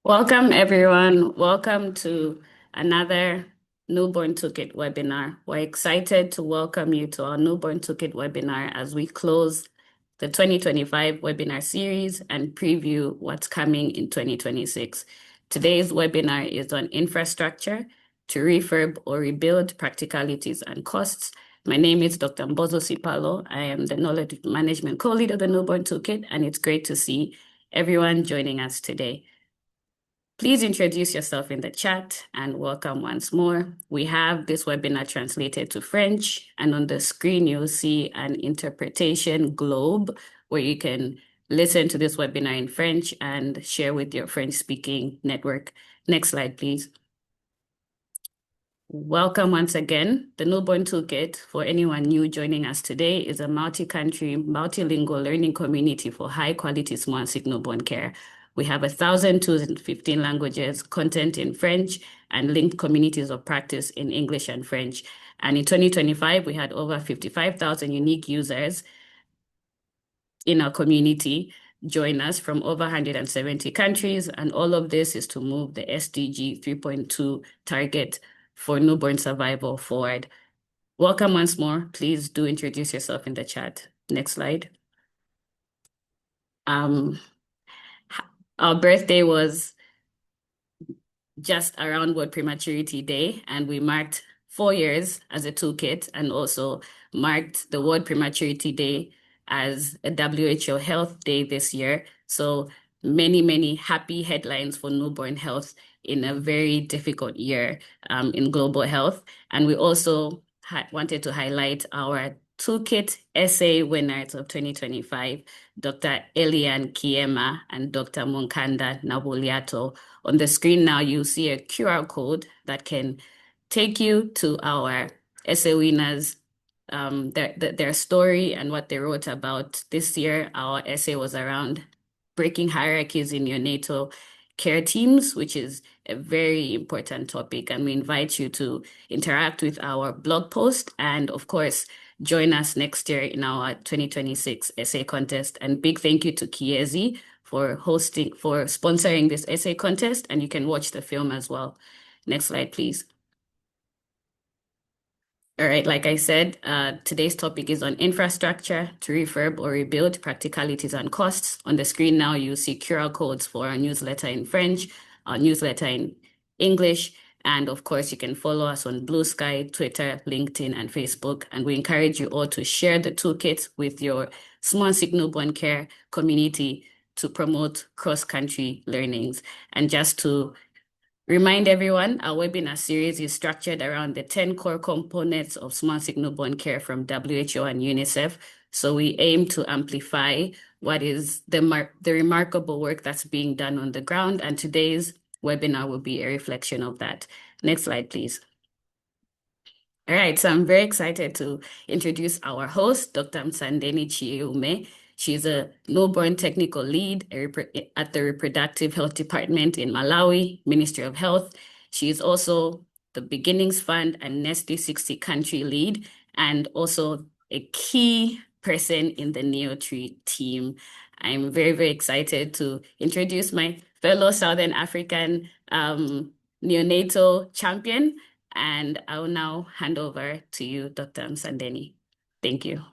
Welcome, everyone. Welcome to another Newborn Toolkit webinar. We're excited to welcome you to our Newborn Toolkit webinar as we close the 2025 webinar series and preview what's coming in 2026. Today's webinar is on infrastructure to refurb or rebuild practicalities and costs. My name is Dr. Mbozo Sipalo. I am the Knowledge Management Co-Lead of the Newborn Toolkit, and it's great to see everyone joining us today. Please introduce yourself in the chat and welcome once more. We have this webinar translated to French, and on the screen you'll see an interpretation globe where you can listen to this webinar in French and share with your French-speaking network. Next slide, please. Welcome once again. The Newborn Toolkit, for anyone new joining us today, is a multi-country, multilingual learning community for high-quality small and sick newborn care. We have 1,000 tools in 15 languages, content in French, and linked communities of practice in English and French. And in 2025, we had over 55,000 unique users in our community join us from over 170 countries. And all of this is to move the SDG 3.2 target for newborn survival forward. Welcome once more. Please do introduce yourself in the chat. Next slide. Our birthday was just around World Prematurity Day, and we marked 4 years as a toolkit and also marked the World Prematurity Day as a WHO Health Day this year. So many, many happy headlines for newborn health in a very difficult year in global health. And we also wanted to highlight our Toolkit essay winners of 2025, Dr. Elian Kiema and Dr. Monkanda Nabuliato. On the screen now, you see a QR code that can take you to our essay winners, their story and what they wrote about. This year, our essay was around breaking hierarchies in neonatal care teams, which is a very important topic. And we invite you to interact with our blog post and, of course, join us next year in our 2026 essay contest. And big thank you to Kiezi for sponsoring this essay contest. And you can watch the film as well. Next slide, please. All right, like I said, today's topic is on infrastructure to refurb or rebuild practicalities and costs. On the screen now, you see QR codes for our newsletter in French, our newsletter in English, and of course, you can follow us on Blue Sky, Twitter, LinkedIn, and Facebook. And we encourage you all to share the toolkit with your small and sick newborn care community to promote cross-country learnings. And just to remind everyone, our webinar series is structured around the 10 core components of small sick newborn care from WHO and UNICEF. So we aim to amplify what is the remarkable work that's being done on the ground. And today's webinar will be a reflection of that. Next slide, please. All right, so I'm very excited to introduce our host, Dr. Msandeni Chiume. She's a newborn technical lead at the Reproductive Health Department in Malawi, Ministry of Health. She is also the Beginnings Fund and Nestle 60 country lead, and also a key person in the NeoTree team. I'm very, very excited to introduce my fellow Southern African neonatal champion, and I will now hand over to you, Dr. Msandeni. Thank you.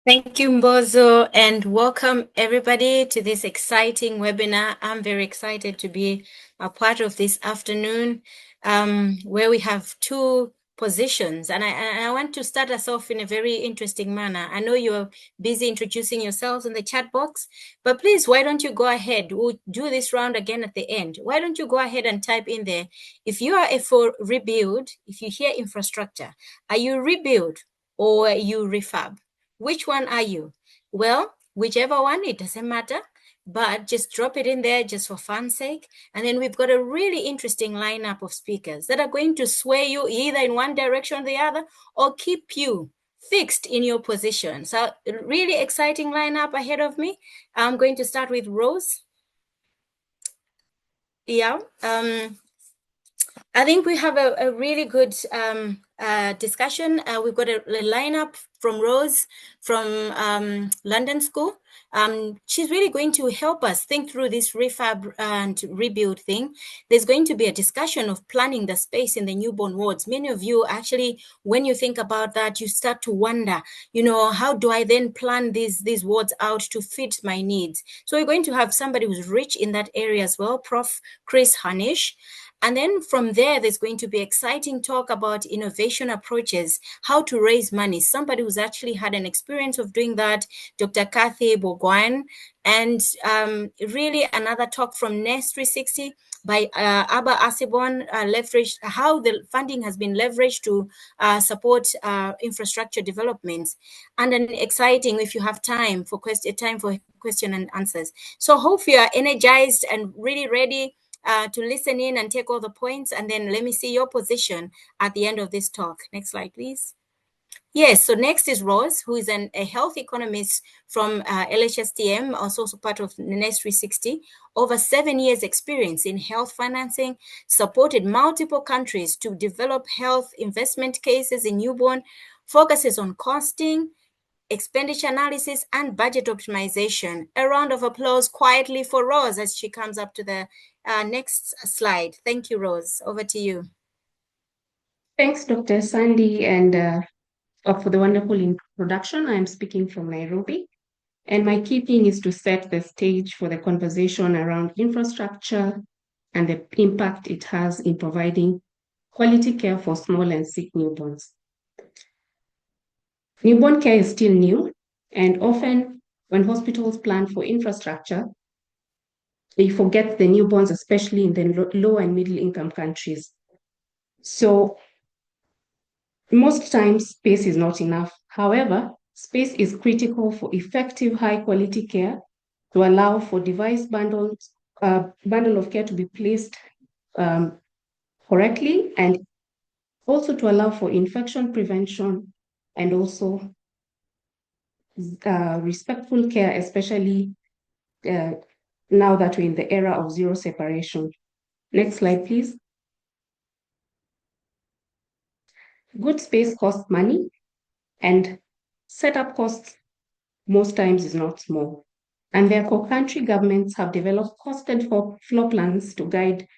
Thank you, Mbozo, and welcome everybody to this exciting webinar. I'm very excited to be a part of this afternoon where we have two positions. And I want to start us off in a very interesting manner. I know you're busy introducing yourselves in the chat box, but please, why don't you go ahead? We'll do this round again at the end. Why don't you go ahead and type in there, if you are for rebuild, if you hear infrastructure, are you rebuild or are you refurb? Which one are you? Well, whichever one, it doesn't matter, but just drop it in there just for fun's sake. And then we've got a really interesting lineup of speakers that are going to sway you either in one direction or the other, or keep you fixed in your position. So really exciting lineup ahead of me. I'm going to start with Rose. Yeah, I think we have a really good discussion. We've got a lineup from Rose from London School. She's really going to help us think through this refurb and rebuild thing. There's going to be a discussion of planning the space in the newborn wards. Many of you actually, when you think about that, you start to wonder, how do I then plan these wards out to fit my needs? So we're going to have somebody who's rich in that area as well, Prof. Chris Hanish. And then from there, there's going to be exciting talk about innovation approaches, how to raise money. Somebody who's actually had an experience of doing that, Dr. Kathy Bogwan. And really another talk from NEST 360 by Abba Asibon, leverage how the funding has been leveraged to support infrastructure developments. And an exciting, if you have time for question and answers. So hope you are energized and really ready to listen in and take all the points. And then let me see your position at the end of this talk. Next slide, please. Yes, so next is Rose, who is a health economist from LHSTM, also part of NEST 360, over 7 years experience in health financing, supported multiple countries to develop health investment cases in newborn, focuses on costing, expenditure analysis, and budget optimization. A round of applause quietly for Rose as she comes up to the next slide. Thank you, Rose. Over to you. Thanks, Dr. Sandy, and for the wonderful introduction. I'm speaking from Nairobi, and my key thing is to set the stage for the conversation around infrastructure and the impact it has in providing quality care for small and sick newborns. Newborn care is still new, and often when hospitals plan for infrastructure, they forget the newborns, especially in the low and middle income countries. So most times space is not enough. However, space is critical for effective high quality care to allow for device bundle of care to be placed correctly, and also to allow for infection prevention and also respectful care, especially now that we're in the era of zero separation. Next slide, please. Good space costs money, and setup costs most times is not small. And therefore, country governments have developed costed floor plans to guide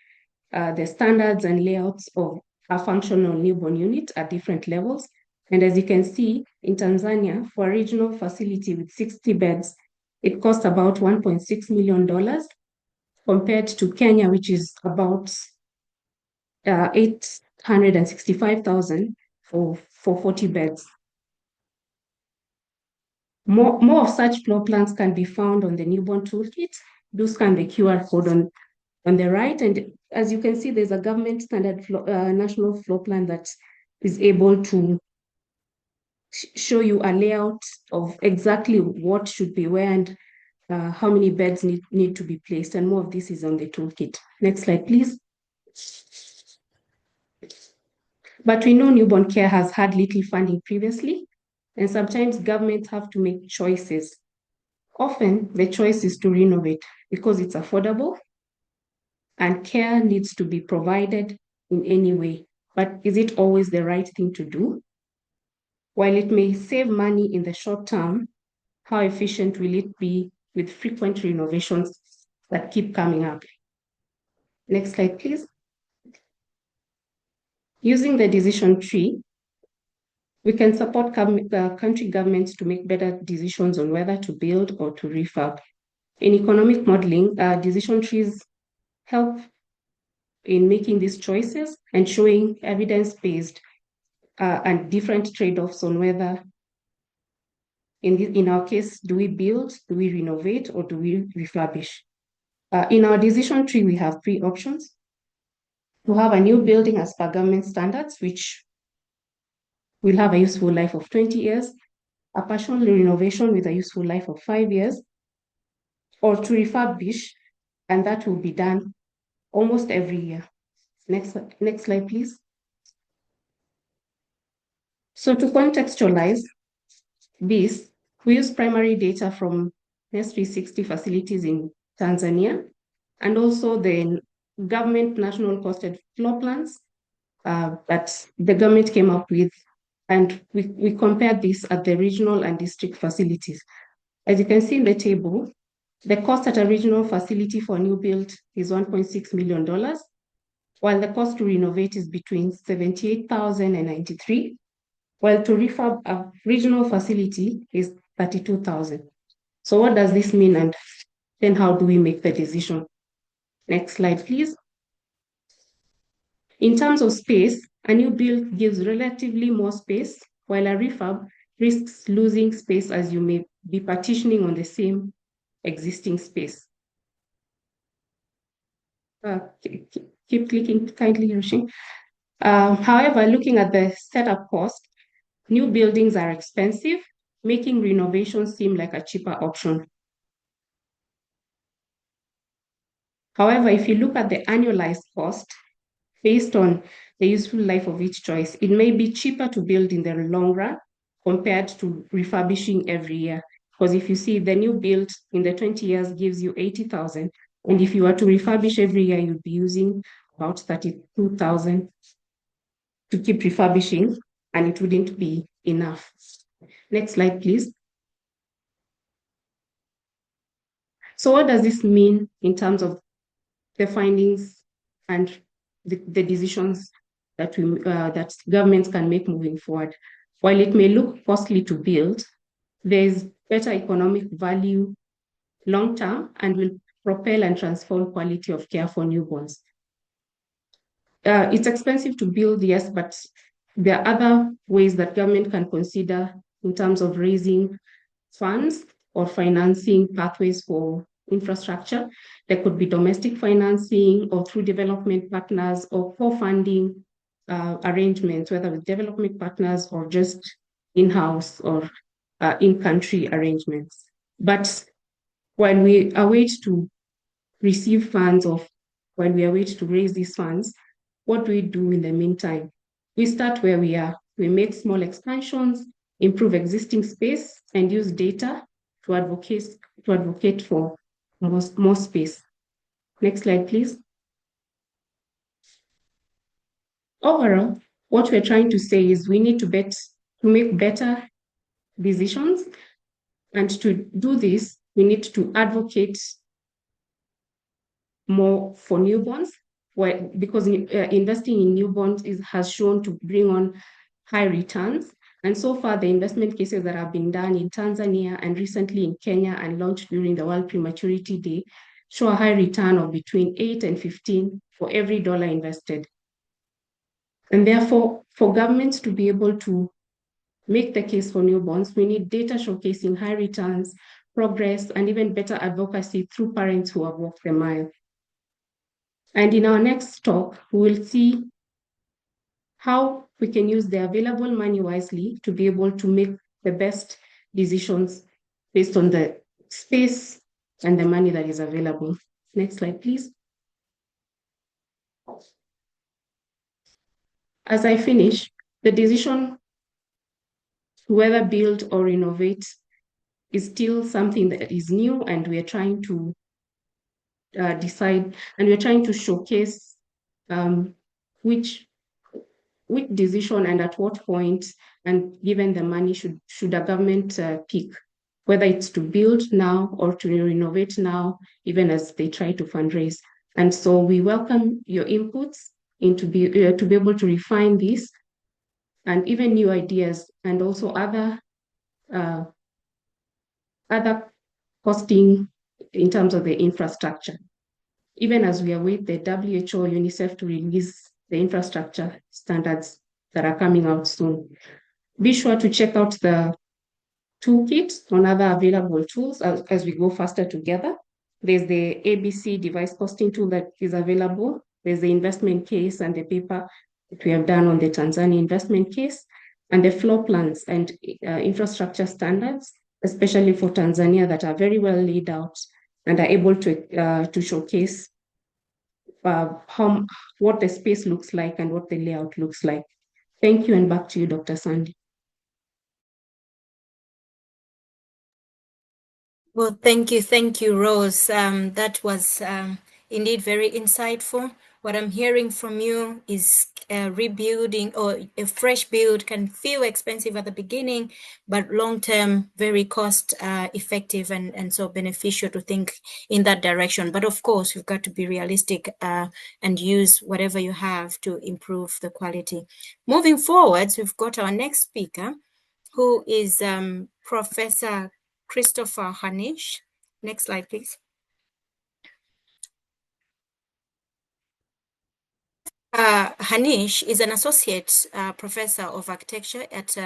the standards and layouts of a functional newborn unit at different levels. And as you can see, in Tanzania, for a regional facility with 60 beds, it costs about $1.6 million, compared to Kenya, which is about 865,000 for 40 beds. More of such floor plans can be found on the newborn toolkit. Do scan the QR code on the right. And as you can see, there's a government standard national floor plan that is able to show you a layout of exactly what should be where and how many beds need to be placed. And more of this is on the toolkit. Next slide, please. But we know newborn care has had little funding previously, and sometimes governments have to make choices. Often the choice is to renovate because it's affordable and care needs to be provided in any way. But is it always the right thing to do? While it may save money in the short term, how efficient will it be with frequent renovations that keep coming up? Next slide, please. Using the decision tree, we can support country governments to make better decisions on whether to build or to refurb. In economic modeling, decision trees help in making these choices and showing evidence-based and different trade-offs on whether, in our case, do we build, do we renovate, or do we refurbish? In our decision tree, we have 3 options. To have a new building as per government standards, which will have a useful life of 20 years, a partial renovation with a useful life of 5 years, or to refurbish, and that will be done almost every year. Next slide, please. So to contextualize this, we use primary data from NEST 360 facilities in Tanzania, and also the government national costed floor plans that the government came up with, and we compared this at the regional and district facilities. As you can see in the table, the cost at a regional facility for new build is $1.6 million, while the cost to renovate is between $78,000 and $93,000, while to refurb a regional facility is $32,000. So what does this mean, and then how do we make the decision? Next slide, please. In terms of space, a new build gives relatively more space, while a refurb risks losing space as you may be partitioning on the same existing space. Keep clicking kindly, Yoshi. However, looking at the setup cost, new buildings are expensive, making renovation seem like a cheaper option. However, if you look at the annualized cost, based on the useful life of each choice, it may be cheaper to build in the long run compared to refurbishing every year. Because if you see the new build in the 20 years gives you 80,000, and if you were to refurbish every year, you'd be using about 32,000 to keep refurbishing, and it wouldn't be enough. Next slide, please. So what does this mean in terms of the findings and the decisions that that governments can make moving forward? While it may look costly to build, there is better economic value long-term and will propel and transform quality of care for newborns. It's expensive to build, yes, but there are other ways that government can consider in terms of raising funds or financing pathways for infrastructure. There could be domestic financing or through development partners or co-funding arrangements, whether with development partners or just in-house or in-country arrangements. But while we await to receive funds or while we await to raise these funds, what do we do in the meantime? We start where we are. We make small expansions, improve existing space, and use data to advocate for more space. Next slide, please. Overall, what we're trying to say is we need to make better decisions, and to do this, we need to advocate more for newborns, because investing in newborns has shown to bring on high returns. And so far, the investment cases that have been done in Tanzania and recently in Kenya and launched during the World Prematurity Day show a high return of between 8 and 15 for every dollar invested. And therefore, for governments to be able to make the case for newborns, we need data showcasing high returns, progress, and even better advocacy through parents who have walked the mile. And in our next talk, we will see how we can use the available money wisely to be able to make the best decisions based on the space and the money that is available. Next slide, please. As I finish, the decision to whether build or renovate is still something that is new, and we are trying to decide, and we're trying to showcase which decision and at what point, and given the money, should a government pick, whether it's to build now or to renovate now, even as they try to fundraise. And so we welcome your inputs to be able to refine this, and even new ideas, and also other costing in terms of the infrastructure. Even as we await the WHO, UNICEF to release the infrastructure standards that are coming out soon. Be sure to check out the toolkit on other available tools as we go faster together. There's the ABC device costing tool that is available. There's the investment case and the paper that we have done on the Tanzania investment case, and the floor plans and infrastructure standards, especially for Tanzania, that are very well laid out and are able to showcase what the space looks like and what the layout looks like. Thank you, and back to you, Dr. Sandy. Well, thank you, Rose. That was indeed very insightful. What I'm hearing from you is rebuilding, or a fresh build can feel expensive at the beginning, but long-term, very cost effective and so beneficial to think in that direction. But of course, you've got to be realistic and use whatever you have to improve the quality. Moving forwards, we've got our next speaker, who is Professor Christopher Hanish. Next slide, please. Hanish is an associate professor of architecture at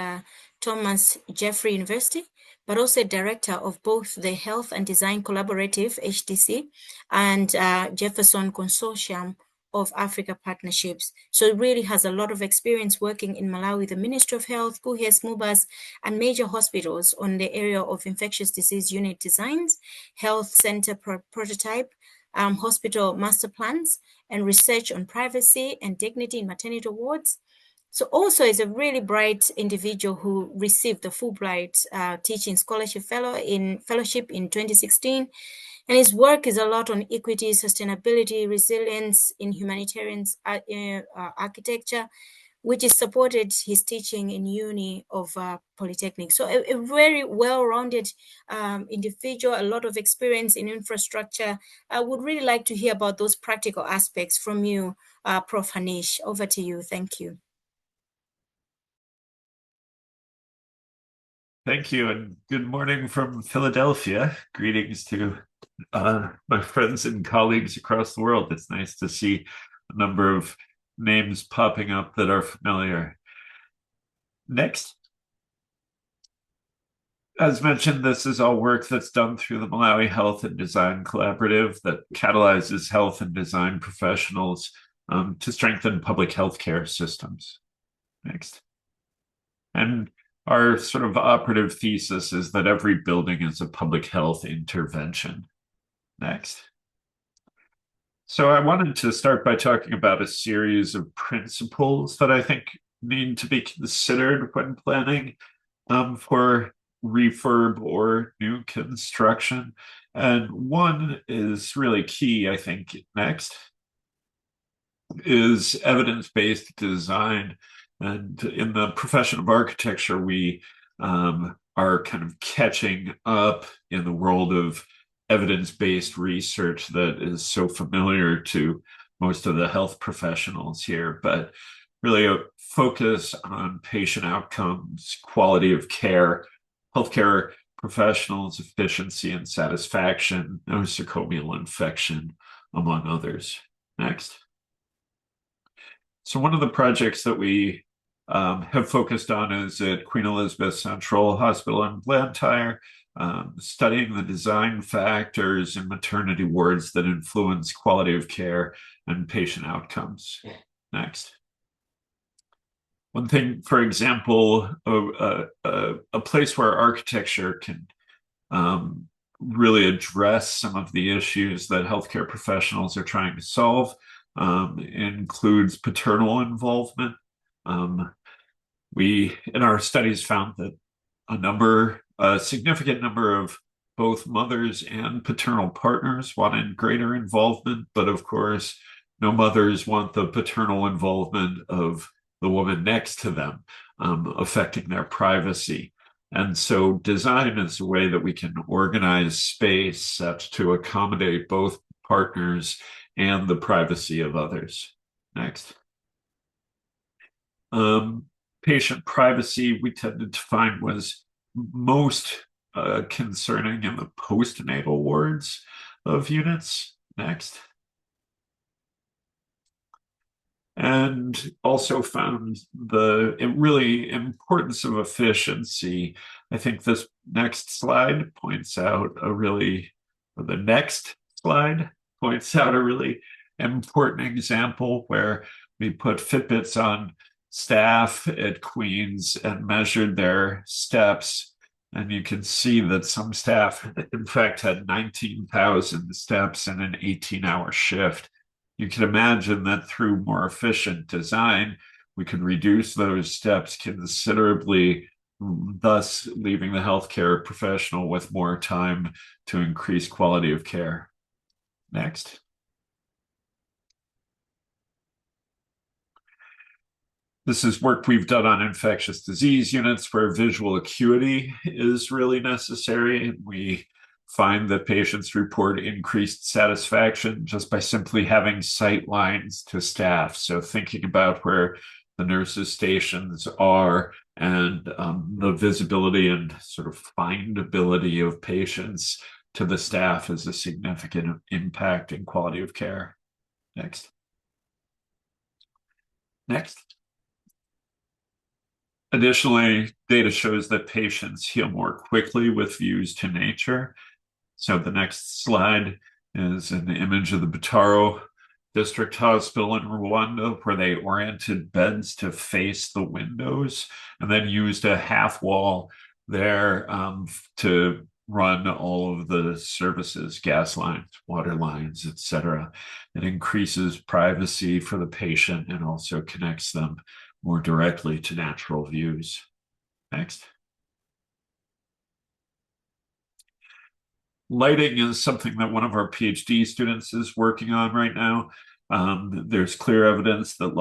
Thomas Jeffrey University, but also director of both the Health and Design Collaborative, HDC, and Jefferson Consortium of Africa Partnerships. So it really has a lot of experience working in Malawi, the Ministry of Health, Kuhes, Mubas, and major hospitals on the area of infectious disease unit designs, health center prototype, hospital master plans, and research on privacy and dignity in maternity wards. So also is a really bright individual who received the Fulbright Teaching Scholarship Fellowship in 2016. And his work is a lot on equity, sustainability, resilience in humanitarian architecture, which has supported his teaching in Uni of Polytechnic. So a very well-rounded individual, a lot of experience in infrastructure. I would really like to hear about those practical aspects from you, Prof. Hanish. Over to you. Thank you. Thank you, and good morning from Philadelphia. Greetings to my friends and colleagues across the world. It's nice to see a number of names popping up that are familiar. Next. As mentioned, this is all work that's done through the Malawi Health and Design Collaborative that catalyzes health and design professionals to strengthen public healthcare systems. Next. And our sort of operative thesis is that every building is a public health intervention. Next. So I wanted to start by talking about a series of principles that I think need to be considered when planning for refurb or new construction. And one is really key, I think. Next is evidence-based design. And in the profession of architecture, we are kind of catching up in the world of evidence-based research that is so familiar to most of the health professionals here, but really a focus on patient outcomes, quality of care, healthcare professionals' efficiency and satisfaction, nosocomial infection, among others. Next. So one of the projects that we have focused on is at Queen Elizabeth Central Hospital in Blantyre, studying the design factors in maternity wards that influence quality of care and patient outcomes. Next. One thing, for example, a place where architecture can really address some of the issues that healthcare professionals are trying to solve includes paternal involvement. We, in our studies, found that a significant number of both mothers and paternal partners wanted greater involvement, but of course, no mothers want the paternal involvement of the woman next to them, affecting their privacy. And so design is a way that we can organize space such to accommodate both partners and the privacy of others. Next. Patient privacy, we tended to find, was most concerning in the postnatal wards of units. Next. And also found the really importance of efficiency. I think this next slide points out the next slide points out a really important example where we put Fitbits on staff at Queen's and measured their steps. And you can see that some staff, in fact, had 19,000 steps in an 18-hour shift. You can imagine that through more efficient design, we could reduce those steps considerably, thus leaving the healthcare professional with more time to increase quality of care. Next. This is work we've done on infectious disease units where visual acuity is really necessary. And we find that patients report increased satisfaction just by simply having sight lines to staff. So thinking about where the nurses' stations are and the visibility and sort of findability of patients to the staff is a significant impact in quality of care. Next. Next. Additionally, data shows that patients heal more quickly with views to nature. So the next slide is an image of the Butaro District Hospital in Rwanda, where they oriented beds to face the windows and then used a half wall there to run all of the services, gas lines, water lines, etc. It increases privacy for the patient and also connects them more directly to natural views. Next. Lighting is something that one of our PhD students is working on right now. There's clear evidence that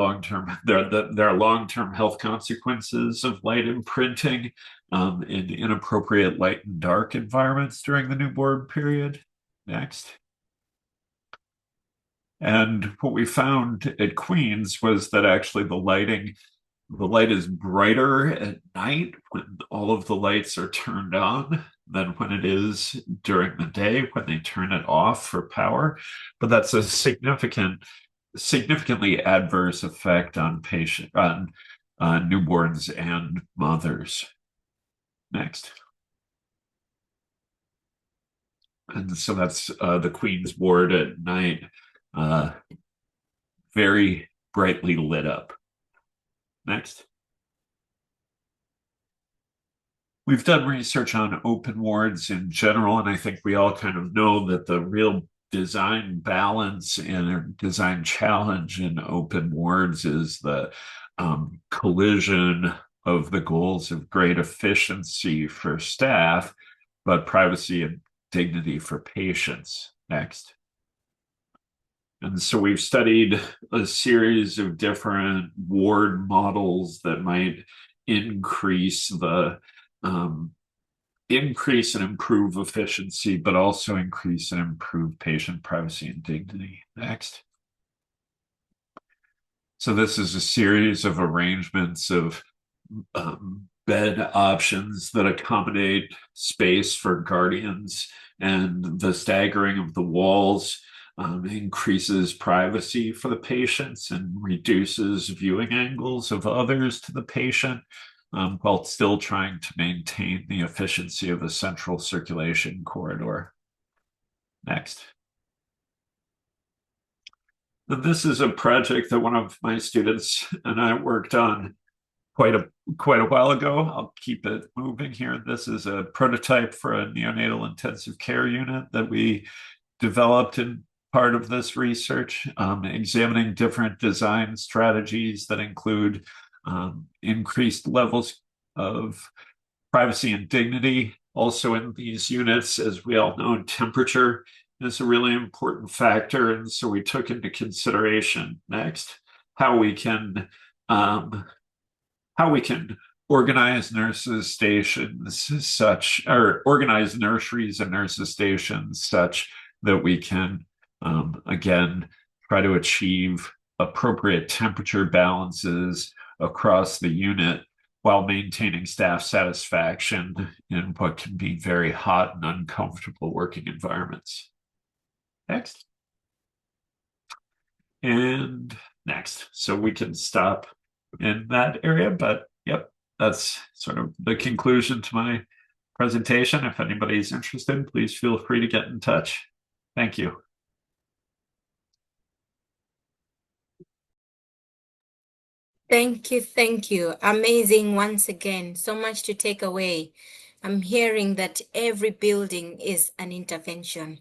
there are long-term health consequences of light imprinting in inappropriate light and dark environments during the newborn period. Next. And what we found at Queen's was that actually the light is brighter at night when all of the lights are turned on than when it is during the day when they turn it off for power. But that's a significantly adverse effect on newborns and mothers. Next. And so that's the Queen's ward at night, very brightly lit up. Next. We've done research on open wards in general, and I think we all kind of know that the real design balance and design challenge in open wards is the collision of the goals of great efficiency for staff, but privacy and dignity for patients. Next. And so we've studied a series of different ward models that might increase and improve efficiency, but also increase and improve patient privacy and dignity. Next. So this is a series of arrangements of bed options that accommodate space for guardians, and the staggering of the walls increases privacy for the patients and reduces viewing angles of others to the patient, while still trying to maintain the efficiency of the central circulation corridor. Next. This is a project that one of my students and I worked on quite a while ago. I'll keep it moving here. This is a prototype for a neonatal intensive care unit that we developed in part of this research, examining different design strategies that include increased levels of privacy and dignity. Also in these units, as we all know, temperature is a really important factor. And so we took into consideration next how we can organize nurses' stations such, or organize nurseries and nurses' stations such that we can, again, try to achieve appropriate temperature balances across the unit while maintaining staff satisfaction in what can be very hot and uncomfortable working environments. Next. And next. So we can stop in that area, but yep, that's sort of the conclusion to my presentation. If anybody's interested, please feel free to get in touch. Thank you. Thank you, thank you. Amazing once again. So much to take away. I'm hearing that every building is an intervention.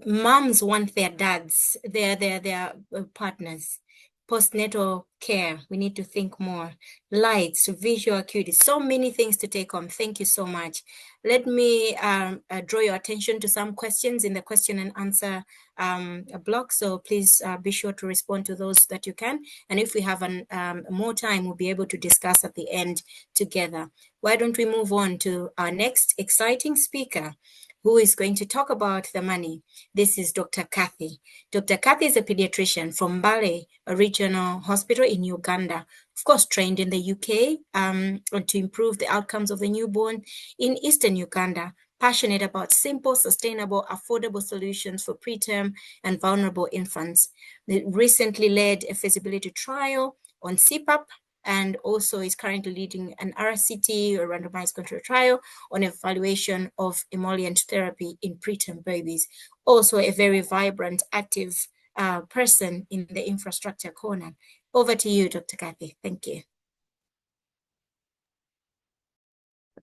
Moms want their dads, their partners. postnatal care. We need to think more. Lights, visual acuity, so many things to take on. Thank you so much. Let me draw your attention to some questions in the question and answer block. So please be sure to respond to those that you can. And if we have more time, we'll be able to discuss at the end together. Why don't we move on to our next exciting speaker, who is going to talk about the money. This is Dr. Kathy. Dr. Kathy is a pediatrician from Mbale Regional Hospital in Uganda, of course, trained in the UK to improve the outcomes of the newborn in Eastern Uganda, passionate about simple, sustainable, affordable solutions for preterm and vulnerable infants. They recently led a feasibility trial on CPAP and also is currently leading an RCT, or randomized control trial, on evaluation of emollient therapy in preterm babies. Also a very vibrant, active person in the infrastructure corner. Over to you, Dr. Kathy. Thank you.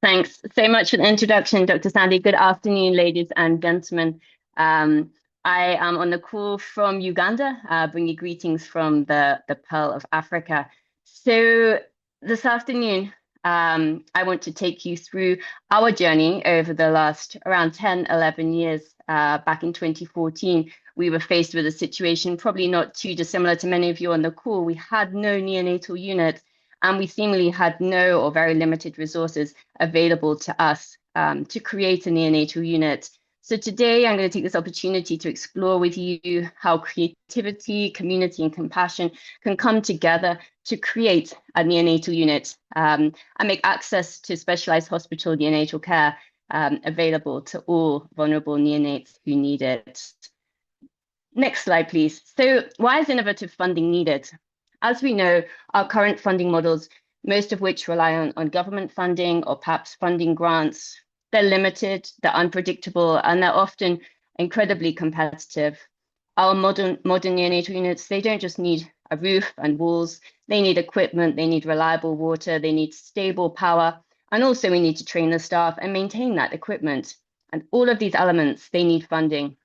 Thanks so much for the introduction, Dr. Sandy. Good afternoon, ladies and gentlemen. I am on the call from Uganda, bringing greetings from the Pearl of Africa. So this afternoon, I want to take you through our journey over the last around 10, 11 years. Back in 2014, we were faced with a situation probably not too dissimilar to many of you on the call. We had no neonatal unit, and we seemingly had no or very limited resources available to us to create a neonatal unit. So today I'm going to take this opportunity to explore with you how creativity, community, and compassion can come together to create a neonatal unit and make access to specialized hospital neonatal care available to all vulnerable neonates who need it. Next slide, please. So why is innovative funding needed? As we know, our current funding models, most of which rely on government funding or perhaps funding grants, they're limited, they're unpredictable, and they're often incredibly competitive. Our modern neonatal units, they don't just need a roof and walls, they need equipment, they need reliable water, they need stable power, and also we need to train the staff and maintain that equipment. And all of these elements, they need funding.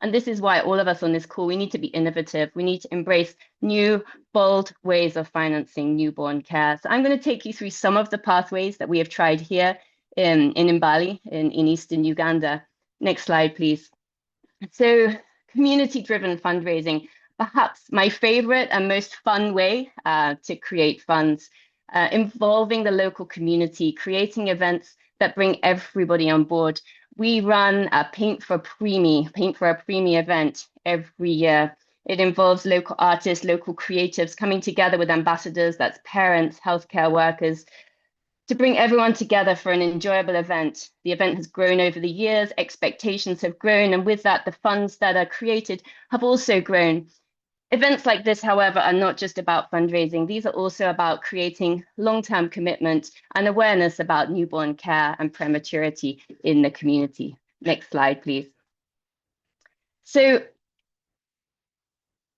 And this is why all of us on this call, we need to be innovative. We need to embrace new, bold ways of financing newborn care. So I'm going to take you through some of the pathways that we have tried here in Mbale, in Eastern Uganda. Next slide, please. So community-driven fundraising, perhaps my favorite and most fun way to create funds, involving the local community, creating events that bring everybody on board. We run a Paint for a Preemie event every year. It involves local artists, local creatives coming together with ambassadors, that's parents, healthcare workers, to bring everyone together for an enjoyable event. The event has grown over the years, expectations have grown, and with that, the funds that are created have also grown. Events like this, however, are not just about fundraising. These are also about creating long-term commitment and awareness about newborn care and prematurity in the community. Next slide, please. So,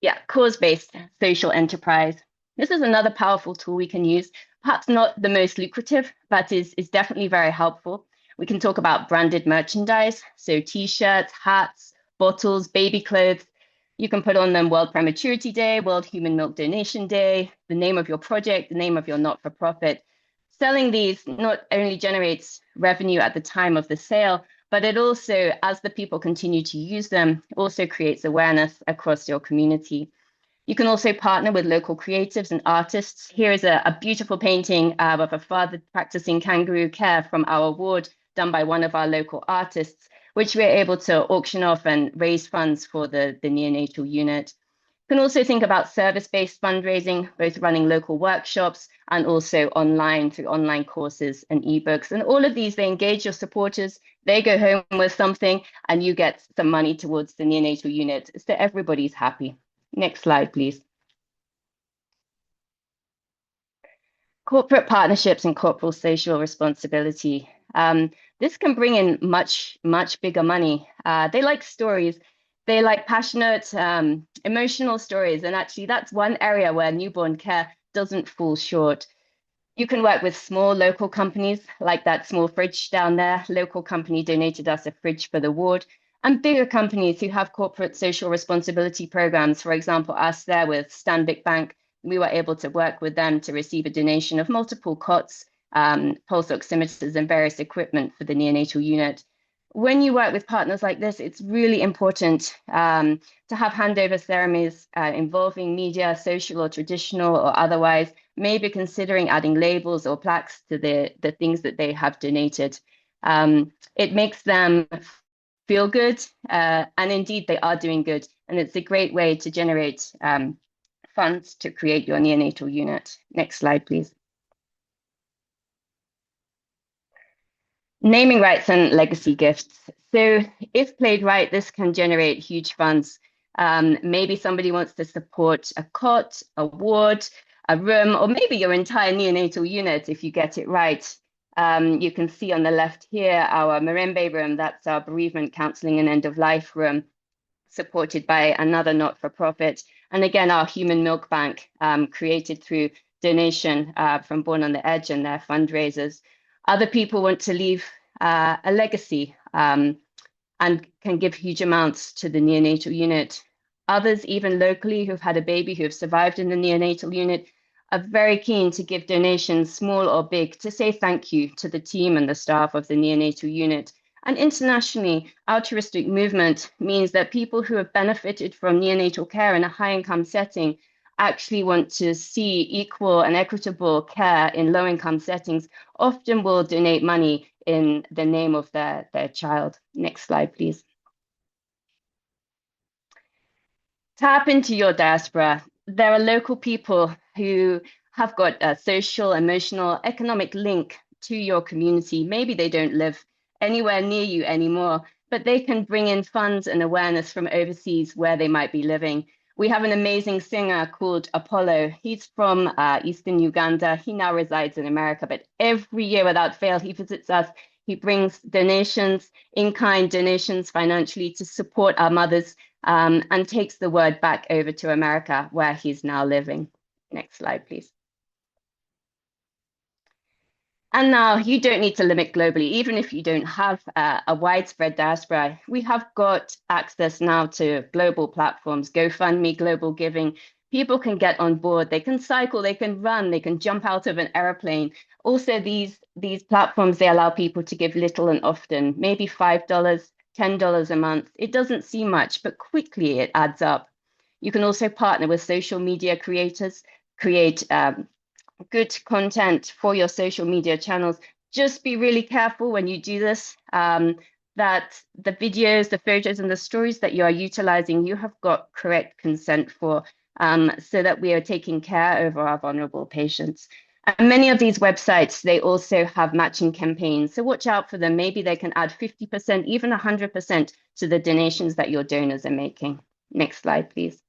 yeah, cause-based social enterprise. This is another powerful tool we can use, perhaps not the most lucrative, but is definitely very helpful. We can talk about branded merchandise, so t-shirts, hats, bottles, baby clothes. You can put on them World Prematurity Day, World Human Milk Donation Day, the name of your project, the name of your not-for-profit. Selling these not only generates revenue at the time of the sale, but it also, as the people continue to use them, also creates awareness across your community. You can also partner with local creatives and artists. Here is a beautiful painting of a father practicing kangaroo care from our ward, done by one of our local artists, which we're able to auction off and raise funds for the neonatal unit. You can also think about service-based fundraising, both running local workshops and also online through online courses and ebooks. And all of these, they engage your supporters, they go home with something, and you get some money towards the neonatal unit, so everybody's happy. Next slide, please. Corporate partnerships and corporate social responsibility. This can bring in much bigger money. They like stories. They like passionate, emotional stories. And actually, that's one area where newborn care doesn't fall short. You can work with small local companies, like that small fridge down there. Local company donated us a fridge for the ward. And bigger companies who have corporate social responsibility programs, for example, us there with Stanbic Bank, we were able to work with them to receive a donation of multiple cots, pulse oximeters, and various equipment for the neonatal unit. When you work with partners like this, it's really important to have handover ceremonies involving media, social or traditional or otherwise, maybe considering adding labels or plaques to the things that they have donated. It makes them feel good, and indeed they are doing good. And it's a great way to generate funds to create your neonatal unit. Next slide, please. Naming rights and legacy gifts. So if played right, this can generate huge funds. Maybe somebody wants to support a cot, a ward, a room, or maybe your entire neonatal unit if you get it right. You can see on the left here, our Mirembe room, that's our bereavement counseling and end of life room, supported by another not-for-profit. And again, our human milk bank, created through donation from Born on the Edge and their fundraisers. Other people want to leave a legacy and can give huge amounts to the neonatal unit. Others, even locally, who've had a baby who have survived in the neonatal unit, are very keen to give donations, small or big, to say thank you to the team and the staff of the neonatal unit. And internationally, altruistic movement means that people who have benefited from neonatal care in a high-income setting actually want to see equal and equitable care in low-income settings, often will donate money in the name of their child. Next slide, please. Tap into your diaspora. There are local people who have got a social, emotional, economic link to your community. Maybe they don't live anywhere near you anymore, but they can bring in funds and awareness from overseas where they might be living. We have an amazing singer called Apollo. He's from Eastern Uganda. He now resides in America, but every year without fail, he visits us. He brings donations, in-kind donations financially to support our mothers, and takes the word back over to America, where he's now living. Next slide, please. And now you don't need to limit globally, even if you don't have a widespread diaspora. We have got access now to global platforms, GoFundMe, Global Giving. People can get on board, they can cycle, they can run, they can jump out of an airplane. Also, these platforms, they allow people to give little and often, maybe $5, $10 a month. It doesn't seem much, but quickly it adds up. You can also partner with social media creators, create good content for your social media channels. Just be really careful when you do this, that the videos, the photos, and the stories that you are utilizing, you have got correct consent for, so that we are taking care over our vulnerable patients. And many of these websites, they also have matching campaigns. So watch out for them. Maybe they can add 50%, even 100% to the donations that your donors are making. Next slide, please.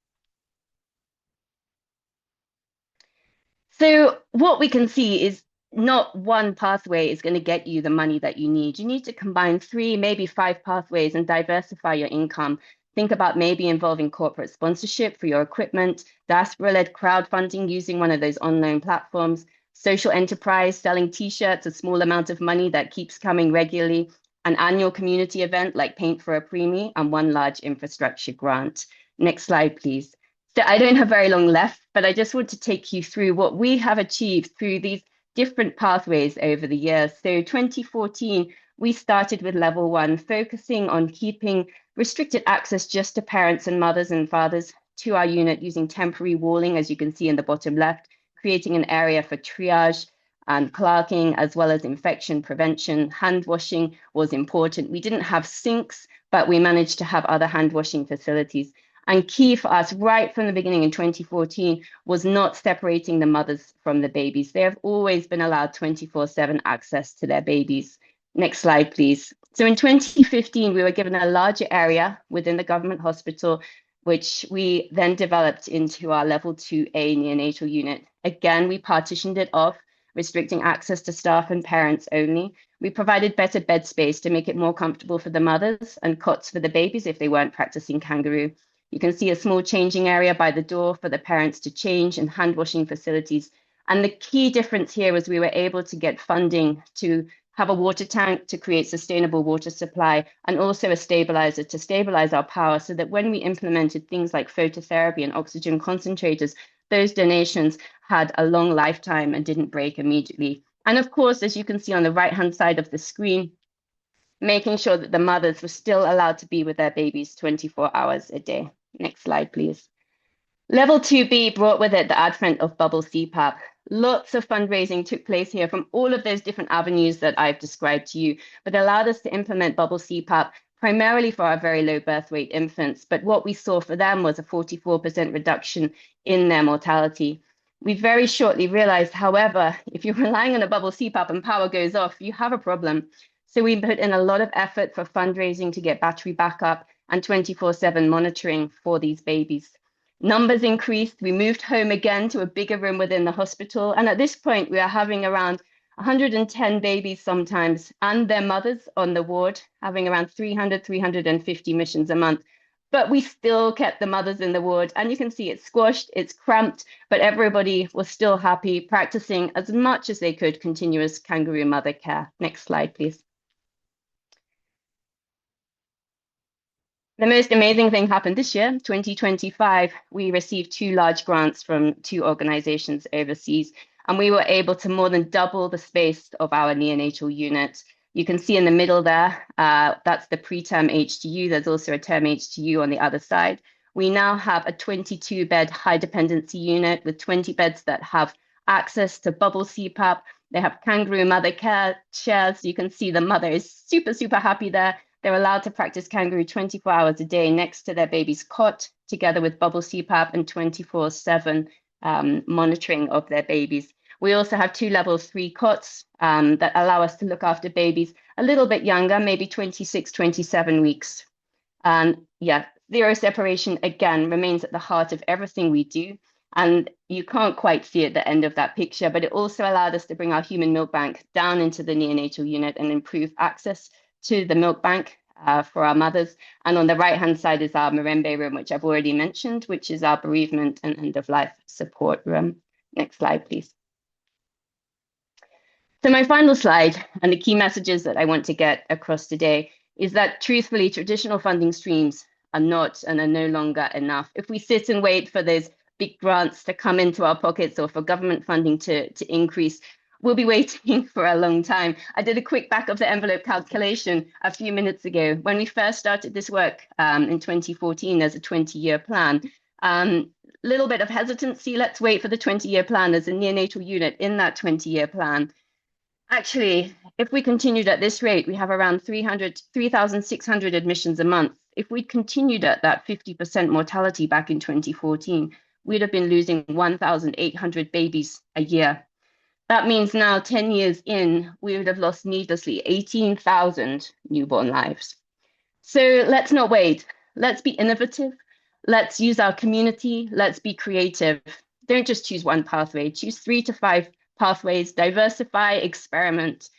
So what we can see is not one pathway is going to get you the money that you need. You need to combine 3, maybe 5 pathways and diversify your income. Think about maybe involving corporate sponsorship for your equipment, diaspora-led crowdfunding using one of those online platforms, social enterprise, selling t-shirts, a small amount of money that keeps coming regularly, an annual community event like Paint for a Preemie, and one large infrastructure grant. Next slide, please. So I don't have very long left, but I just want to take you through what we have achieved through these different pathways over the years. So 2014, we started with level 1, focusing on keeping restricted access just to parents and mothers and fathers to our unit using temporary walling, as you can see in the bottom left, creating an area for triage and clerking, as well as infection prevention. Hand washing was important. We didn't have sinks, but we managed to have other hand washing facilities. And key for us right from the beginning in 2014 was not separating the mothers from the babies. They have always been allowed 24/7 access to their babies. Next slide, please. So in 2015, we were given a larger area within the government hospital, which we then developed into our level 2A neonatal unit. Again, we partitioned it off, restricting access to staff and parents only. We provided better bed space to make it more comfortable for the mothers and cots for the babies if they weren't practicing kangaroo. You can see a small changing area by the door for the parents to change and hand washing facilities. And the key difference here was we were able to get funding to have a water tank to create sustainable water supply, and also a stabilizer to stabilize our power, so that when we implemented things like phototherapy and oxygen concentrators, those donations had a long lifetime and didn't break immediately. And of course, as you can see on the right-hand side of the screen, making sure that the mothers were still allowed to be with their babies 24 hours a day. Next slide, please. Level 2B brought with it the advent of bubble CPAP. Lots of fundraising took place here from all of those different avenues that I've described to you, but allowed us to implement bubble CPAP primarily for our very low birth weight infants. But what we saw for them was a 44% reduction in their mortality. We very shortly realized, however, if you're relying on a bubble CPAP and power goes off, you have a problem. So we put in a lot of effort for fundraising to get battery backup and 24/7 monitoring for these babies. Numbers increased. We moved home again to a bigger room within the hospital. And at this point, we are having around 110 babies sometimes and their mothers on the ward, having around 300, 350 missions a month. But we still kept the mothers in the ward. And you can see it's squashed, it's cramped, but everybody was still happy, practicing as much as they could continuous kangaroo mother care. Next slide, please. The most amazing thing happened this year, 2025. We received 2 large grants from 2 organizations overseas, and we were able to more than double the space of our neonatal unit. You can see in the middle there, that's the preterm HTU. There's also a term HTU on the other side. We now have a 22-bed high dependency unit with 20 beds that have access to bubble CPAP. They have kangaroo mother care chairs. You can see the mother is super, super happy there. They're allowed to practice kangaroo 24 hours a day next to their baby's cot, together with bubble CPAP and 24/7 monitoring of their babies. We also have 2 level 3 cots that allow us to look after babies a little bit younger, maybe 26, 27 weeks. And yeah, zero separation, again, remains at the heart of everything we do. And you can't quite see at the end of that picture, but it also allowed us to bring our human milk bank down into the neonatal unit and improve access to the milk bank for our mothers. And on the right-hand side is our Mirembe room, which I've already mentioned, which is our bereavement and end-of-life support room. Next slide, please. So my final slide, and the key messages that I want to get across today, is that truthfully, traditional funding streams are not and are no longer enough. If we sit and wait for those big grants to come into our pockets or for government funding to increase, we'll be waiting for a long time. I did a quick back of the envelope calculation a few minutes ago. When we first started this work in 2014 as a 20-year plan, little bit of hesitancy, let's wait for the 20-year plan. There's a neonatal unit in that 20-year plan. Actually, if we continued at this rate, we have around 3,600 admissions a month. If we'd continued at that 50% mortality back in 2014, we'd have been losing 1,800 babies a year. That means now 10 years in, we would have lost needlessly 18,000 newborn lives. So let's not wait. Let's be innovative. Let's use our community. Let's be creative. Don't just choose one pathway. Choose 3 to 5 pathways, diversify, experiment.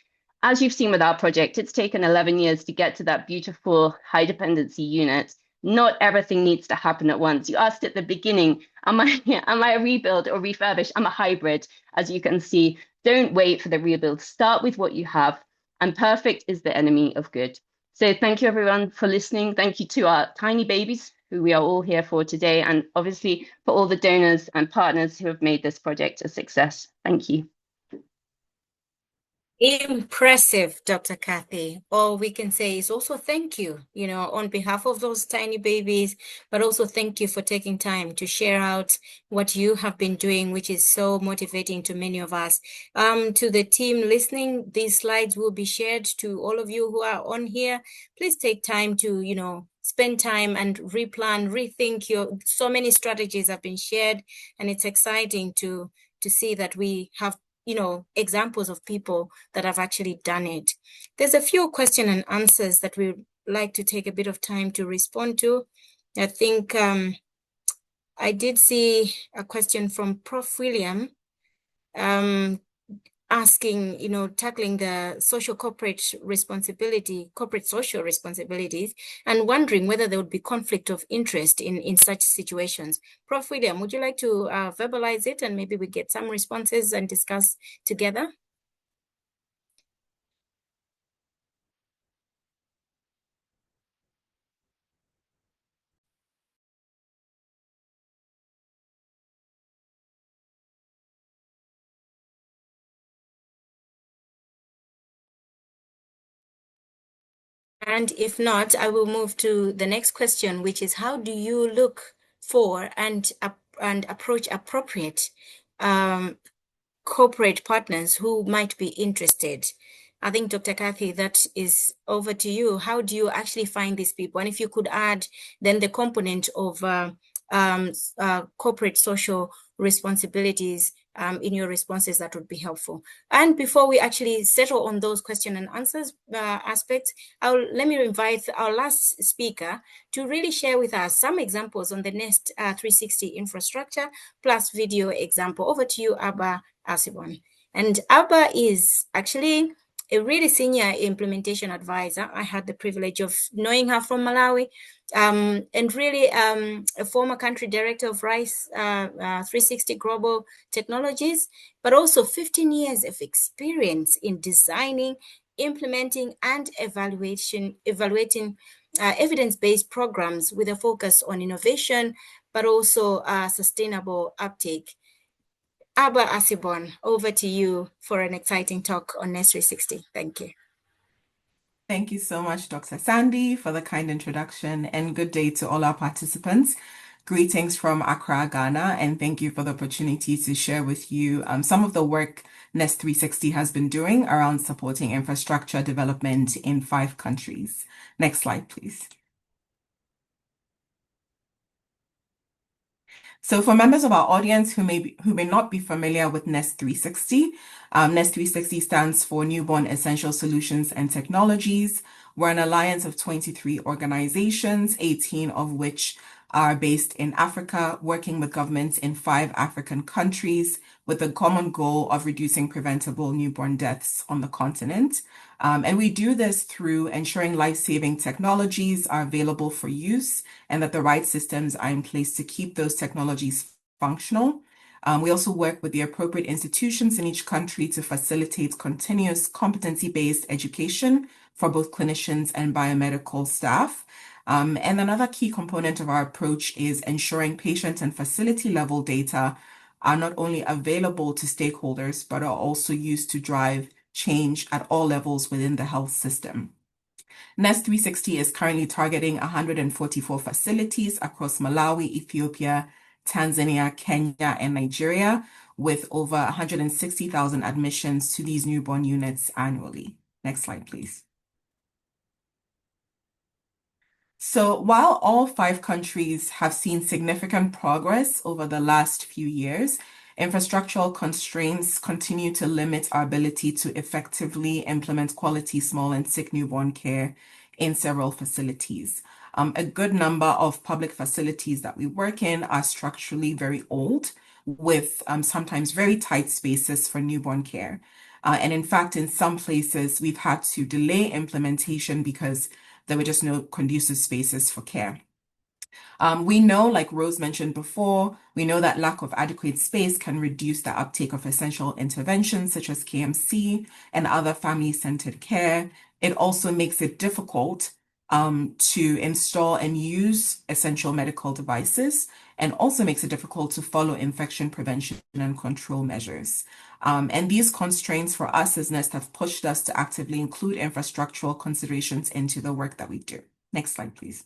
As you've seen with our project, it's taken 11 years to get to that beautiful high dependency unit. Not everything needs to happen at once. You asked at the beginning, am I a rebuild or refurbish? I'm a hybrid, as you can see. Don't wait for the rebuild. Start with what you have, and perfect is the enemy of good. So thank you everyone for listening. Thank you to our tiny babies who we are all here for today, and obviously for all the donors and partners who have made this project a success. Thank you. Impressive, Dr. Kathy. All we can say is also thank you, on behalf of those tiny babies, but also thank you for taking time to share out what you have been doing, which is so motivating to many of us. To the team listening, these slides will be shared to all of you who are on here. Please take time to, spend time and replan, rethink so many strategies have been shared, and it's exciting to see that we have examples of people that have actually done it. There's a few question and answers that we'd like to take a bit of time to respond to. I think I did see a question from Prof. William asking, tackling the corporate social responsibilities, and wondering whether there would be conflict of interest in such situations. Prof. William, would you like to verbalize it, and maybe we get some responses and discuss together? And if not, I will move to the next question, which is how do you look for and approach appropriate corporate partners who might be interested? I think, Dr. Kathy, that is over to you. How do you actually find these people? And if you could add then the component of corporate social responsibilities in your responses, that would be helpful. And before we actually settle on those question and answers aspects, let me invite our last speaker to really share with us some examples on the Nest 360 infrastructure plus video example. Over to you, Abba Asibon. And Abba is actually a really senior implementation advisor. I had the privilege of knowing her from Malawi, and really a former country director of RISE 360 Global Technologies, but also 15 years of experience in designing, implementing, and evaluating evidence-based programs with a focus on innovation, but also sustainable uptake. Abba Asibon, over to you for an exciting talk on Nest 360. Thank you. Thank you so much, Dr. Sandy, for the kind introduction, and good day to all our participants. Greetings from Accra, Ghana, and thank you for the opportunity to share with you some of the work Nest 360 has been doing around supporting infrastructure development in 5 countries. Next slide, please. So for members of our audience who may not be familiar with Nest 360, Nest 360 stands for Newborn Essential Solutions and Technologies. We're an alliance of 23 organizations, 18 of which are based in Africa, working with governments in 5 African countries with the common goal of reducing preventable newborn deaths on the continent. And we do this through ensuring life-saving technologies are available for use and that the right systems are in place to keep those technologies functional. We also work with the appropriate institutions in each country to facilitate continuous competency-based education for both clinicians and biomedical staff. And another key component of our approach is ensuring patient and facility level data are not only available to stakeholders, but are also used to drive change at all levels within the health system. Nest 360 is currently targeting 144 facilities across Malawi, Ethiopia, Tanzania, Kenya, and Nigeria, with over 160,000 admissions to these newborn units annually. Next slide, please. So while all 5 countries have seen significant progress over the last few years, infrastructural constraints continue to limit our ability to effectively implement quality small and sick newborn care in several facilities. A good number of public facilities that we work in are structurally very old, with sometimes very tight spaces for newborn care. And in fact, in some places, we've had to delay implementation because there were just no conducive spaces for care. We know, like Rose mentioned before, we know that lack of adequate space can reduce the uptake of essential interventions such as KMC and other family-centered care. It also makes it difficult to install and use essential medical devices, and also makes it difficult to follow infection prevention and control measures. And these constraints for us as Nest have pushed us to actively include infrastructural considerations into the work that we do. Next slide, please.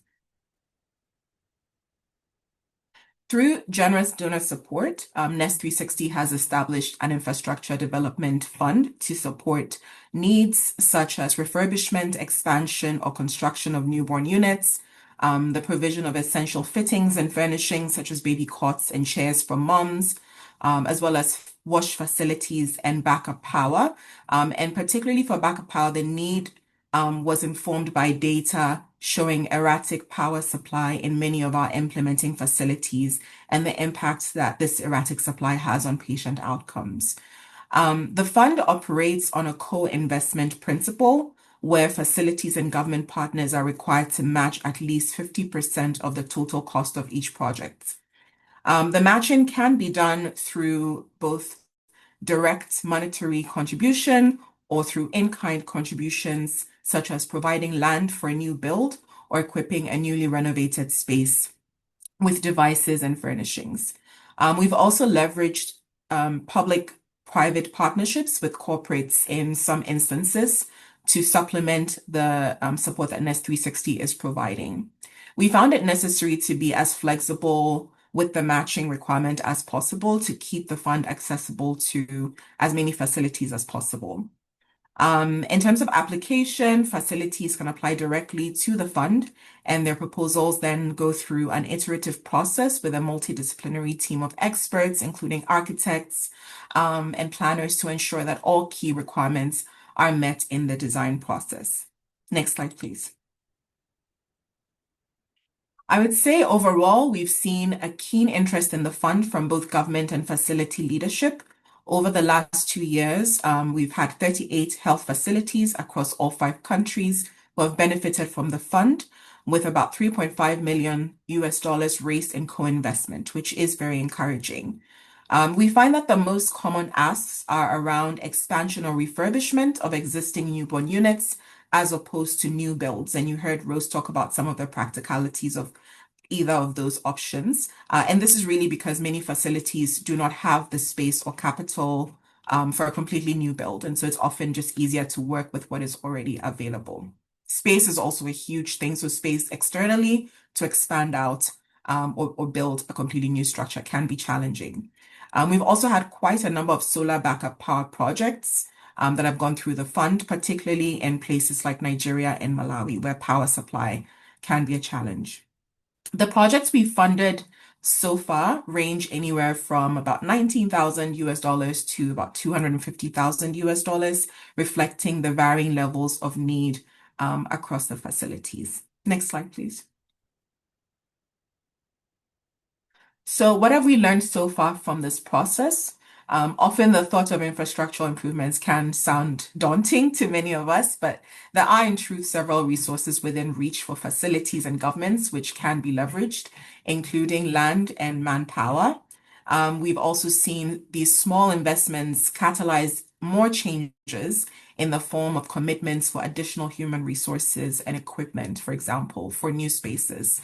Through generous donor support, Nest 360 has established an infrastructure development fund to support needs such as refurbishment, expansion, or construction of newborn units, the provision of essential fittings and furnishings such as baby cots and chairs for moms, as well as wash facilities and backup power. And particularly for backup power, the need was informed by data showing erratic power supply in many of our implementing facilities and the impact that this erratic supply has on patient outcomes. The fund operates on a co-investment principle where facilities and government partners are required to match at least 50% of the total cost of each project. The matching can be done through both direct monetary contribution or through in-kind contributions, such as providing land for a new build or equipping a newly renovated space with devices and furnishings. We've also leveraged public-private partnerships with corporates in some instances to supplement the support that Nest 360 is providing. We found it necessary to be as flexible with the matching requirement as possible to keep the fund accessible to as many facilities as possible. In terms of application, facilities can apply directly to the fund, and their proposals then go through an iterative process with a multidisciplinary team of experts, including architects and planners, to ensure that all key requirements are met in the design process. Next slide, please. I would say overall, we've seen a keen interest in the fund from both government and facility leadership. Over the last 2 years, we've had 38 health facilities across all 5 countries who have benefited from the fund, with about $3.5 million raised in co-investment, which is very encouraging. We find that the most common asks are around expansion or refurbishment of existing newborn units as opposed to new builds. And you heard Rose talk about some of the practicalities of either of those options. And this is really because many facilities do not have the space or capital for a completely new build. And so it's often just easier to work with what is already available. Space is also a huge thing. So space externally to expand out or build a completely new structure can be challenging. We've also had quite a number of solar backup power projects that have gone through the fund, particularly in places like Nigeria and Malawi, where power supply can be a challenge. The projects we funded so far range anywhere from about $19,000 to about $250,000, reflecting the varying levels of need across the facilities. Next slide, please. So what have we learned so far from this process? Often the thought of infrastructural improvements can sound daunting to many of us, but there are in truth several resources within reach for facilities and governments which can be leveraged, including land and manpower. We've also seen these small investments catalyze more changes in the form of commitments for additional human resources and equipment, for example, for new spaces.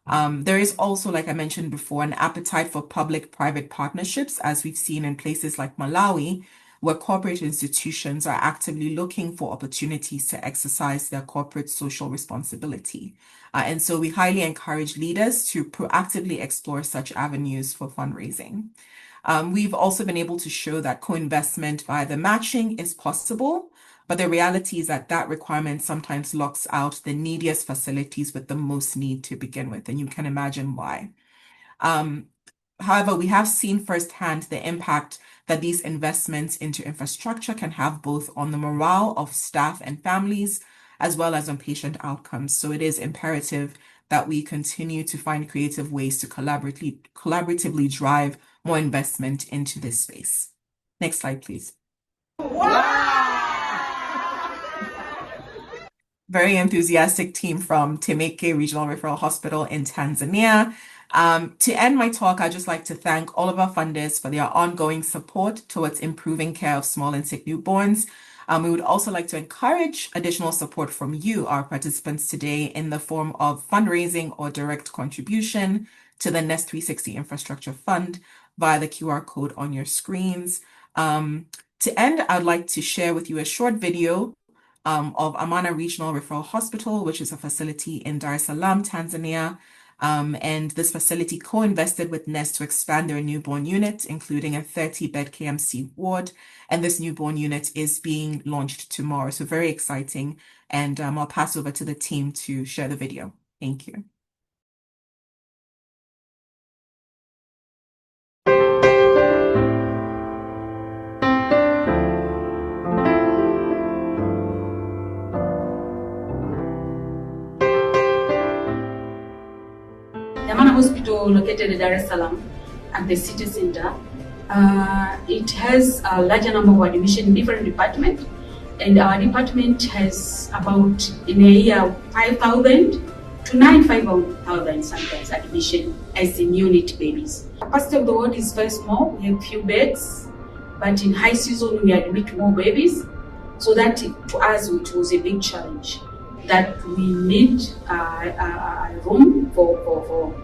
There is also, like I mentioned before, an appetite for public-private partnerships, as we've seen in places like Malawi, where corporate institutions are actively looking for opportunities to exercise their corporate social responsibility. And so we highly encourage leaders to proactively explore such avenues for fundraising. We've also been able to show that co-investment via the matching is possible, but the reality is that that requirement sometimes locks out the neediest facilities with the most need to begin with, and you can imagine why. However, we have seen firsthand the impact that these investments into infrastructure can have both on the morale of staff and families, as well as on patient outcomes. So it is imperative that we continue to find creative ways to collaboratively drive more investment into this space. Next slide, please. Wow! Very enthusiastic team from Temeke Regional Referral Hospital in Tanzania. To end my talk, I'd just like to thank all of our funders for their ongoing support towards improving care of small and sick newborns. We would also like to encourage additional support from you, our participants today, in the form of fundraising or direct contribution to the Nest 360 Infrastructure Fund via the QR code on your screens. To end, I'd like to share with you a short video of Amana Regional Referral Hospital, which is a facility in Dar es Salaam, Tanzania. And this facility co-invested with Nest to expand their newborn unit, including a 30-bed KMC ward. And this newborn unit is being launched tomorrow. So very exciting. And I'll pass over to the team to share the video. Thank you. Amana Hospital, located in Dar es Salaam at the city center, it has a larger number of admission in different departments, and our department has about in a year 5,000 to 95,000 sometimes admission as in unit babies. Capacity of the ward is very small. We have few beds, but in high season we admit more babies, so that to us it was a big challenge that we need a room for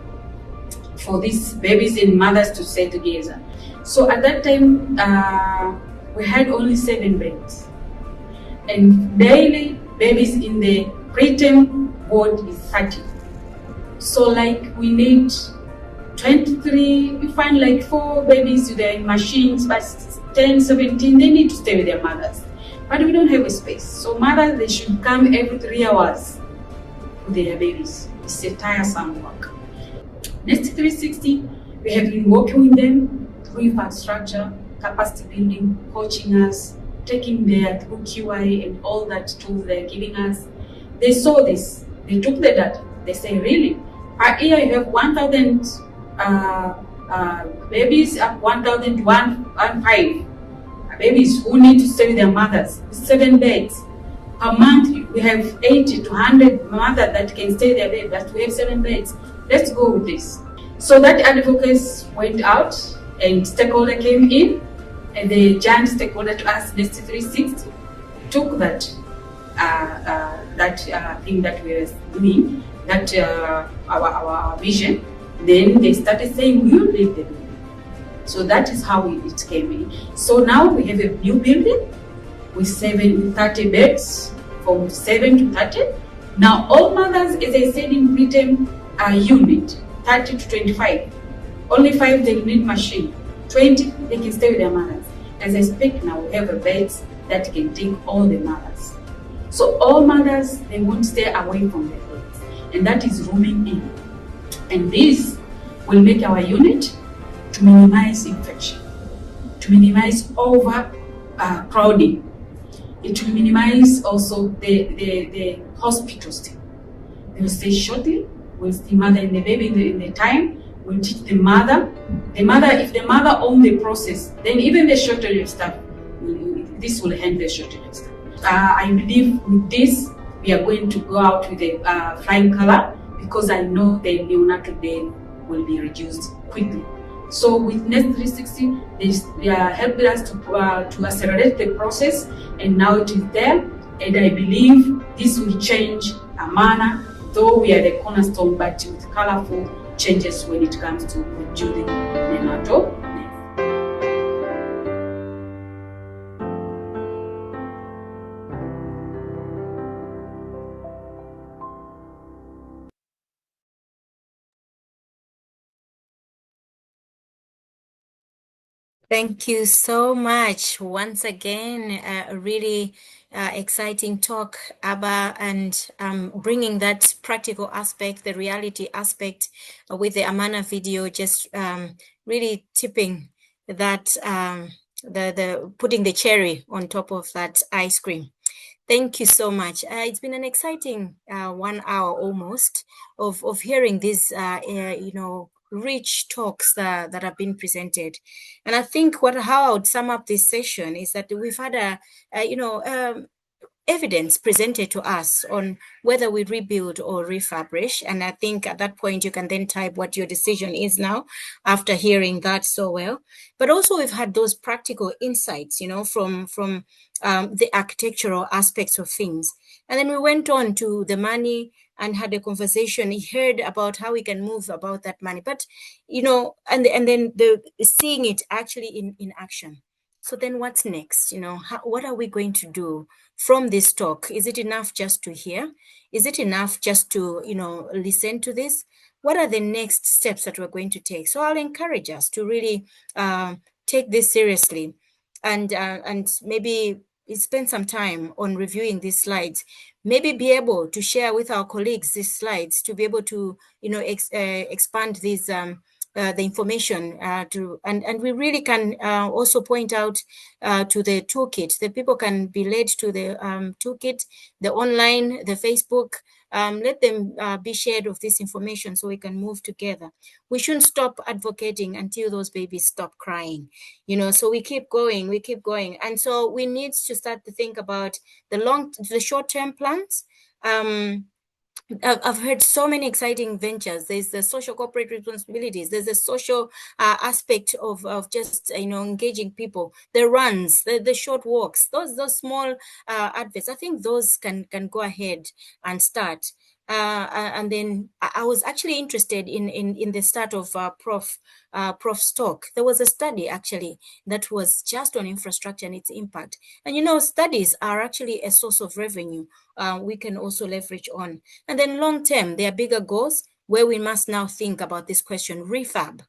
these babies and mothers to stay together. So at that time, we had only 7 beds. and daily babies in the preterm ward is 30. So like we need 23, we find like 4 babies with their machines, but 10, 17, they need to stay with their mothers. But we don't have a space. So mothers, they should come every 3 hours with their babies. It's a tiresome work. Next 360, we have been working with them through infrastructure, capacity building, coaching us, taking their through QI and all that tools they're giving us. They saw this, they took the data, they say, really, per year you have 1,000 babies, up 1,115 babies who need to stay with their mothers, 7 beds. Per month, we have 80 to 100 mothers that can stay there, baby, but we have 7 beds. Let's go with this. So that advocates went out and stakeholder came in, and the giant stakeholder to us, Next 360, took that thing that we were doing, that our vision. Then they started saying, we will build the building. So that is how it came in. So now we have a new building with 30 beds, from 7 to 30. Now all mothers, as I said in Britain, are unit, 30 to 25. Only 5 they need machine. 20 they can stay with their mothers. As I speak now, we have a beds that can take all the mothers. So all mothers, they won't stay away from their beds, and that is rooming in. And this will make our unit to minimize infection, to minimize overcrowding. It will minimize also the hospital stay. They will stay shortly. We'll see mother and the baby in the time. We'll teach the mother. If the mother owns the process, then even the shortage of staff, this will handle the shortage of staff. I believe with this, we are going to go out with a flying color, because I know the neonatal death will be reduced quickly. So with Next 360, they are helping us to accelerate the process, and now it is there. And I believe this will change Amana, though we are the cornerstone, but with colorful changes when it comes to reducing neonatal death. Thank you so much. Once again, a really exciting talk, Abba, and bringing that practical aspect, the reality aspect with the Amana video, just really tipping that, the putting the cherry on top of that ice cream. Thank you so much. It's been an exciting 1 hour almost of hearing these, rich talks that have been presented. And I think how I would sum up this session is that we've had evidence presented to us on whether we rebuild or refurbish. And I think at that point, you can then type what your decision is now after hearing that so well. But also we've had those practical insights, from the architectural aspects of things. And then we went on to the money and had a conversation. He heard about how we can move about that money, but, and then seeing it actually in action. So then what's next? What are we going to do from this talk? Is it enough just to hear? Is it enough just to, listen to this? What are the next steps that we're going to take? So I'll encourage us to really take this seriously, and maybe spend some time on reviewing these slides. Maybe be able to share with our colleagues these slides to be able to, expand these the information and we really can also point out to the toolkit. The people can be led to the toolkit, the online, the Facebook. Let them be shared of this information so we can move together. We shouldn't stop advocating until those babies stop crying, so we keep going. And so we need to start to think about the short-term plans. I've heard so many exciting ventures. There's the social corporate responsibilities. There's the social aspect of just engaging people. The runs, the short walks, those small adverts. I think those can go ahead and start. And then I was actually interested in the start of Prof's talk. There was a study actually that was just on infrastructure and its impact. And you know, studies are actually a source of revenue we can also leverage on. And then long term, there are bigger goals where we must now think about this question: refurb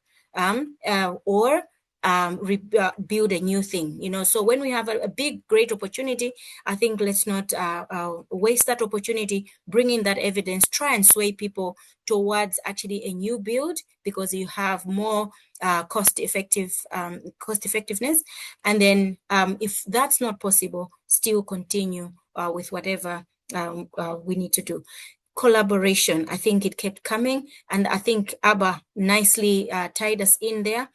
or build a new thing, you know. So when we have a big, great opportunity, I think let's not waste that opportunity, bring in that evidence, try and sway people towards actually a new build, because you have more cost effectiveness. And then if that's not possible, still continue with whatever we need to do. Collaboration, I think it kept coming, and I think Abba nicely tied us in there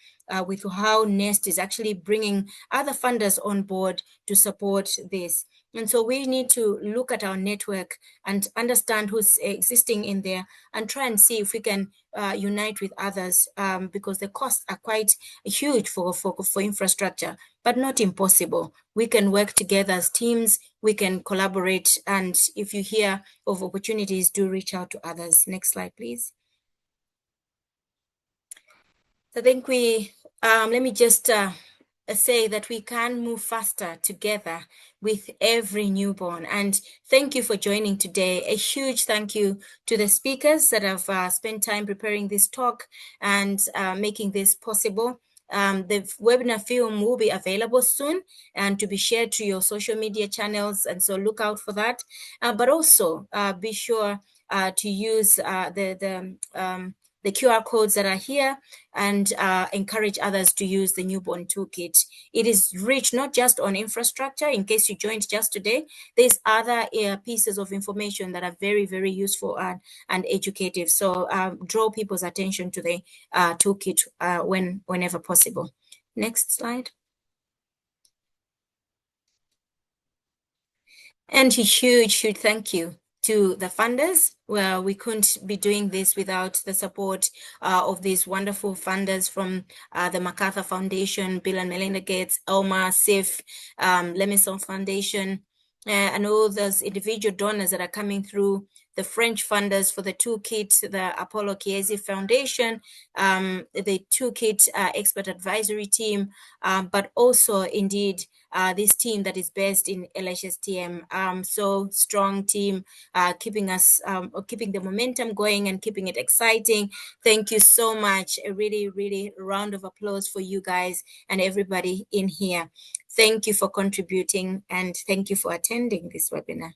with how Nest is actually bringing other funders on board to support this. And so we need to look at our network and understand who's existing in there and try and see if we can unite with others, because the costs are quite huge for infrastructure, but not impossible. We can work together as teams, we can collaborate, and if you hear of opportunities, do reach out to others. Next slide, please. I think let me just say that we can move faster together with every newborn. And thank you for joining today. A huge thank you to the speakers that have spent time preparing this talk and making this possible. The webinar film will be available soon and to be shared to your social media channels, and so look out for that. But also be sure to use the QR codes that are here, and encourage others to use the Newborn Toolkit. It is rich not just on infrastructure. In case you joined just today, there's other pieces of information that are very, very useful and educative. So draw people's attention to the toolkit whenever possible. Next slide. And a huge thank you to the funders. Well, we couldn't be doing this without the support of these wonderful funders from the MacArthur Foundation, Bill and Melinda Gates, Elma, SIF, Lemeson Foundation, and all those individual donors that are coming through, the French funders for the Toolkit, the Apollo Chiesi Foundation, the Toolkit Expert Advisory Team, but also indeed this team that is based in LHSTM. So strong team, keeping the momentum going and keeping it exciting. Thank you so much. A really, really round of applause for you guys and everybody in here. Thank you for contributing, and thank you for attending this webinar.